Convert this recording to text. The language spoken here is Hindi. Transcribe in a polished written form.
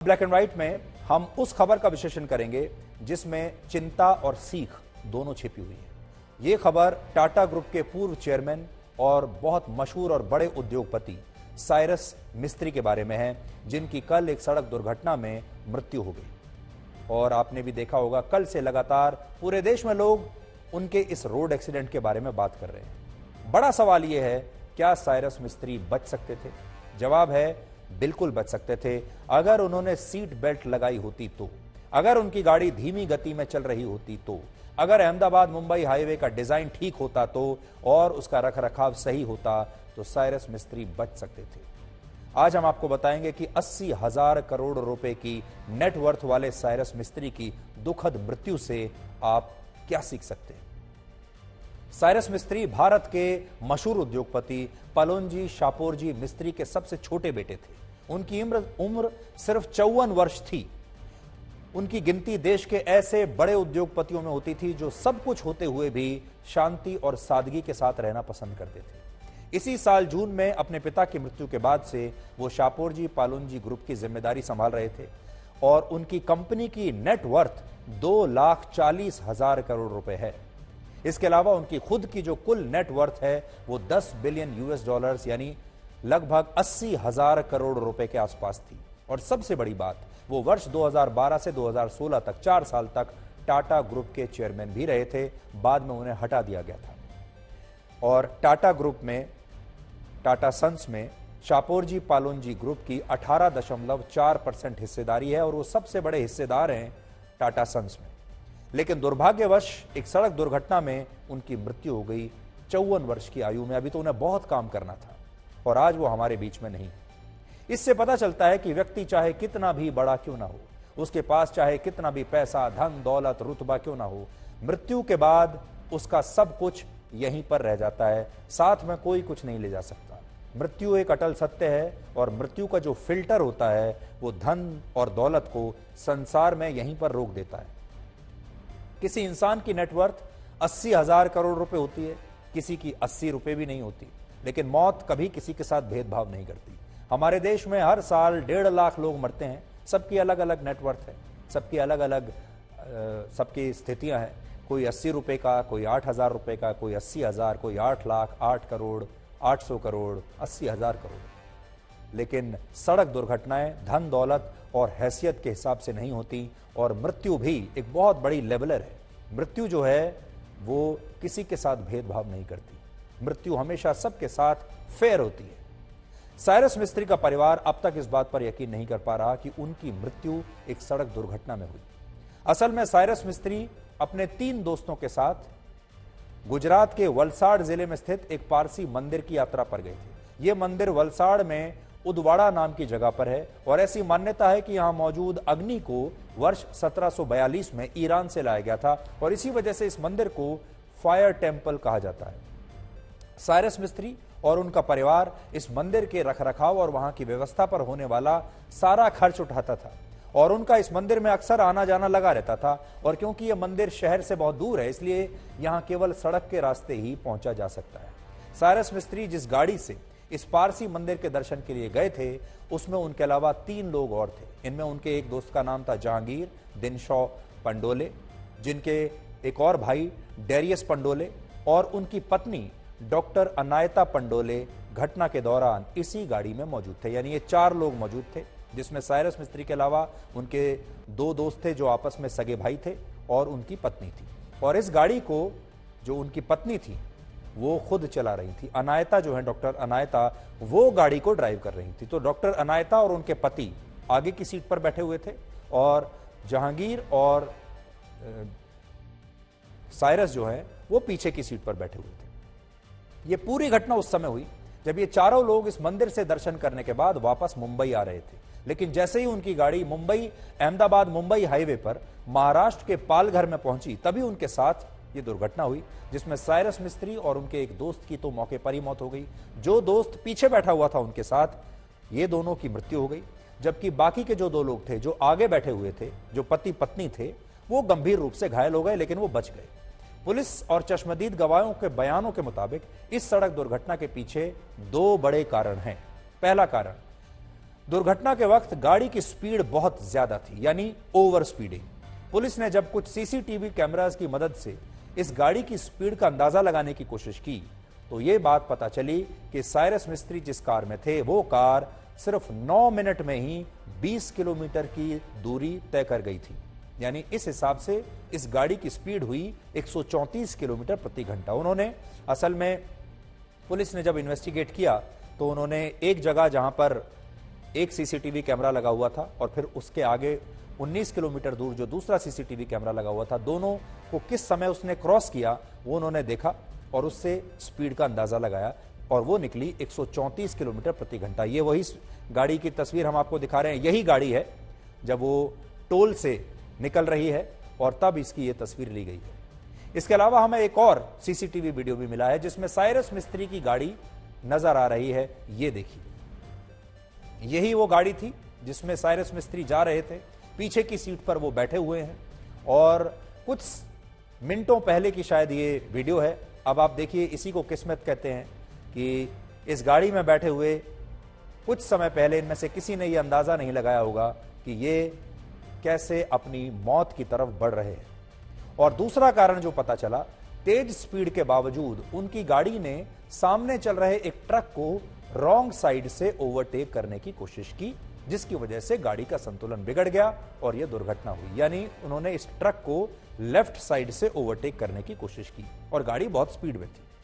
ब्लैक एंड व्हाइट में हम उस खबर का विश्लेषण करेंगे जिसमें चिंता और सीख दोनों छिपी हुई है। यह खबर टाटा ग्रुप के पूर्व चेयरमैन और बहुत मशहूर और बड़े उद्योगपति साइरस मिस्त्री के बारे में है, जिनकी कल एक सड़क दुर्घटना में मृत्यु हो गई। और आपने भी देखा होगा, कल से लगातार पूरे देश में लोग उनके इस रोड एक्सीडेंट के बारे में बात कर रहे हैं। बड़ा सवाल यह है, क्या साइरस मिस्त्री बच सकते थे? जवाब है, बिल्कुल बच सकते थे अगर उन्होंने सीट बेल्ट लगाई होती तो, अगर उनकी गाड़ी धीमी गति में चल रही होती तो, अगर अहमदाबाद मुंबई हाईवे का डिजाइन ठीक होता तो और उसका रखरखाव सही होता तो साइरस मिस्त्री बच सकते थे। आज हम आपको बताएंगे कि 80,000 करोड़ रुपए की नेटवर्थ वाले साइरस मिस्त्री की दुखद मृत्यु से आप क्या सीख सकते हैं। साइरस मिस्त्री भारत के मशहूर उद्योगपति पलोनजी शापोरजी मिस्त्री के सबसे छोटे बेटे थे। उनकी उम्र सिर्फ 54 वर्ष थी। उनकी गिनती देश के ऐसे बड़े उद्योगपतियों में होती थी जो सब कुछ होते हुए भी शांति और सादगी के साथ रहना पसंद करते थे। इसी साल जून में अपने पिता की मृत्यु के बाद से वो शापोरजी पालोनजी ग्रुप की जिम्मेदारी संभाल रहे थे और उनकी कंपनी की नेटवर्थ 2,40,000 करोड़ रुपए है। इसके अलावा उनकी खुद की जो कुल नेटवर्थ है वो 10 बिलियन यूएस डॉलर्स यानी लगभग 80,000 करोड़ रुपए के आसपास थी। और सबसे बड़ी बात, वो वर्ष 2012 से 2016 तक 4 साल तक टाटा ग्रुप के चेयरमैन भी रहे थे। बाद में उन्हें हटा दिया गया था। और टाटा ग्रुप में, टाटा सन्स में शापोरजी पालोनजी ग्रुप की 18.4% हिस्सेदारी है और वो सबसे बड़े हिस्सेदार हैं टाटा सन्स में। लेकिन दुर्भाग्यवश एक सड़क दुर्घटना में उनकी मृत्यु हो गई 54 वर्ष की आयु में। अभी तो उन्हें बहुत काम करना था और आज वो हमारे बीच में नहीं। इससे पता चलता है कि व्यक्ति चाहे कितना भी बड़ा क्यों ना हो, उसके पास चाहे कितना भी पैसा, धन, दौलत, रुतबा क्यों ना हो, मृत्यु के बाद उसका सब कुछ यहीं पर रह जाता है, साथ में कोई कुछ नहीं ले जा सकता। मृत्यु एक अटल सत्य है और मृत्यु का जो फिल्टर होता है वो धन और दौलत को संसार में यहीं पर रोक देता है। किसी इंसान की नेटवर्थ 80,000 करोड़ रुपए होती है, किसी की 80 रुपए भी नहीं होती। लेकिन मौत कभी किसी के साथ भेदभाव नहीं करती। हमारे देश में हर साल 1.5 लाख लोग मरते हैं। सबकी अलग अलग नेटवर्थ है, सबकी अलग अलग सबकी स्थितियां हैं। कोई 80 रुपए का, कोई 8,000 रुपए का, कोई 80,000, कोई 8 लाख, 8 करोड़, 800 करोड़, 80,000 करोड़। लेकिन सड़क दुर्घटनाएं धन, दौलत और हैसियत के हिसाब से नहीं होती। और मृत्यु भी एक बहुत बड़ी लेवलर है। मृत्यु जो है वो किसी के साथ भेदभाव नहीं करती। मृत्यु हमेशा सबके साथ फेयर होती है। साइरस मिस्त्री का परिवार अब तक इस बात पर यकीन नहीं कर पा रहा कि उनकी मृत्यु एक सड़क दुर्घटना में हुई। असल में साइरस मिस्त्री अपने 3 दोस्तों के साथ गुजरात के वलसाड़ जिले में स्थित एक पारसी मंदिर की यात्रा पर गए थे। यह मंदिर वलसाड़ में उदवाड़ा नाम की जगह पर है और ऐसी मान्यता है कि यहां मौजूद अग्नि को वर्ष 1742 में ईरान से लाया गया था और इसी वजह से इस मंदिर को फायर टेंपल कहा जाता है। साइरस मिस्त्री और उनका परिवार इस मंदिर के रखरखाव और वहां की व्यवस्था पर होने वाला सारा खर्च उठाता था और उनका इस मंदिर में अक्सर आना जाना लगा रहता था। और क्योंकि यह मंदिर शहर से बहुत दूर है, इसलिए यहां केवल सड़क के रास्ते ही पहुंचा जा सकता है। साइरस मिस्त्री जिस गाड़ी से इस पारसी मंदिर के दर्शन के लिए गए थे, उसमें उनके अलावा 3 लोग और थे। इनमें उनके एक दोस्त का नाम था जहांगीर दिनशॉ पंडोले, जिनके एक और भाई डेरियस पंडोले और उनकी पत्नी डॉक्टर अनायता पंडोले घटना के दौरान इसी गाड़ी में मौजूद थे। यानी ये 4 लोग मौजूद थे, जिसमें साइरस मिस्त्री के अलावा उनके 2 दोस्त थे जो आपस में सगे भाई थे और उनकी पत्नी थी। और इस गाड़ी को जो उनकी पत्नी थी वो खुद चला रही थी। अनायता जो है, डॉक्टर अनायता, वो गाड़ी को ड्राइव कर रही थी। तो डॉक्टर अनायता और उनके पति आगे की सीट पर बैठे हुए थे और जहांगीर और साइरस जो है वो पीछे की सीट पर बैठे हुए थे। ये पूरी घटना उस समय हुई जब ये चारों लोग इस मंदिर से दर्शन करने के बाद वापस मुंबई आ रहे थे। लेकिन जैसे ही उनकी गाड़ी मुंबई अहमदाबाद मुंबई हाईवे पर महाराष्ट्र के पालघर में पहुंची, तभी उनके साथ ये दुर्घटना हुई, जिसमें साइरस मिस्त्री और उनके एक दोस्त की तो मौके पर ही मौत हो गई। जो दोस्त पीछे बैठा हुआ था उनके साथ, ये दोनों की मृत्यु हो गई। जबकि बाकी के जो 2 लोग थे जो आगे बैठे हुए थे, जो पति पत्नी थे, वो गंभीर रूप से घायल हो गए, लेकिन वो बच गए। पुलिस और चश्मदीद गवाहों के बयानों के मुताबिक इस सड़क दुर्घटना के पीछे 2 बड़े कारण हैं। पहला कारण, दुर्घटना के वक्त गाड़ी की स्पीड बहुत ज्यादा थी, यानी ओवर स्पीडिंग। पुलिस ने जब कुछ सीसीटीवी कैमरास की मदद से इस गाड़ी की स्पीड का अंदाजा लगाने की कोशिश की तो यह बात पता चली कि साइरस मिस्त्री जिस कार में थे वो कार सिर्फ 9 मिनट में ही 20 किलोमीटर की दूरी तय कर गई थी। यानी इस हिसाब से इस गाड़ी की स्पीड हुई 134 किलोमीटर प्रति घंटा। उन्होंने असल में पुलिस ने जब इन्वेस्टिगेट किया तो उन्होंने एक जगह जहां पर एक सीसीटीवी कैमरा लगा हुआ था और फिर उसके आगे 19 किलोमीटर दूर जो दूसरा सीसीटीवी कैमरा लगा हुआ था, दोनों को किस समय उसने क्रॉस किया वो उन्होंने देखा और उससे स्पीड का अंदाजा लगाया और वो निकली 134 किलोमीटर प्रति घंटा। ये वही गाड़ी की तस्वीर हम आपको दिखा रहे हैं, यही गाड़ी है जब वो टोल से निकल रही है और तब इसकी ये तस्वीर ली गई है। इसके अलावा हमें एक और सीसीटीवी वीडियो भी मिला है जिसमें साइरस मिस्त्री की गाड़ी नजर आ रही है। ये देखिए, यही वो गाड़ी थी जिसमें साइरस मिस्त्री जा रहे थे। पीछे की सीट पर वो बैठे हुए हैं और कुछ मिनटों पहले की शायद ये वीडियो है। अब आप देखिए, इसी को किस्मत कहते हैं कि इस गाड़ी में बैठे हुए कुछ समय पहले इनमें से किसी ने यह अंदाजा नहीं लगाया होगा कि ये कैसे अपनी मौत की तरफ बढ़ रहे हैं। और दूसरा कारण जो पता चला, तेज स्पीड के बावजूद उनकी गाड़ी ने सामने चल रहे एक ट्रक को रॉन्ग साइड से ओवरटेक करने की कोशिश की, जिसकी वजह से गाड़ी का संतुलन बिगड़ गया और यह दुर्घटना हुई। यानी उन्होंने इस ट्रक को लेफ्ट साइड से ओवरटेक करने की कोशिश की और गाड़ी बहुत स्पीड में थी।